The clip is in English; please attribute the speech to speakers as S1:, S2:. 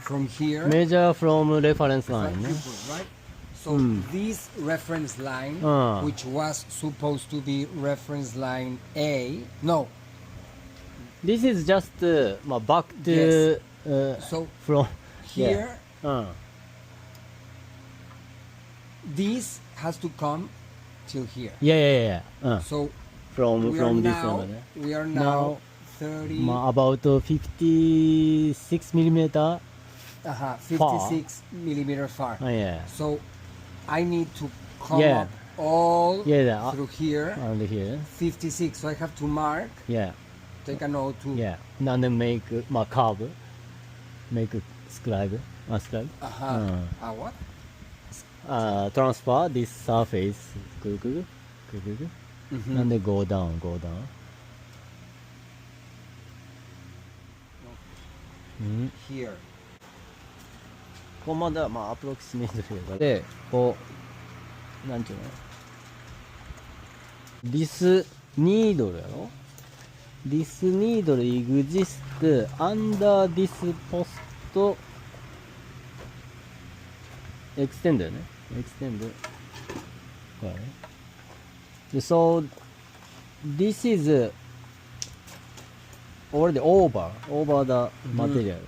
S1: from here.
S2: Measure from reference line.
S1: Right? So this reference line, which was supposed to be reference line A, no.
S2: This is just back to
S1: So
S2: from
S1: here,
S2: yeah.
S1: this has to come till here.
S2: Yeah.
S1: So
S2: From
S1: we are
S2: this
S1: now,
S2: one.
S1: we are now 30,
S2: About 56 millimeter.
S1: 56 millimeter far.
S2: Yeah.
S1: So I need to come
S2: Yeah.
S1: up all
S2: Yeah.
S1: through here,
S2: Under here.
S1: 56. So I have to mark,
S2: Yeah.
S1: take a note to
S2: Yeah. And then make curve. Make a scribe. Scribe.
S1: what?
S2: Transfer this surface. And then go down.
S1: Here.
S2: ここまではアプロキシメートでこうなんていうのThis needle やろ This needle exists under this post extend だよね extend これねで so this is already over the material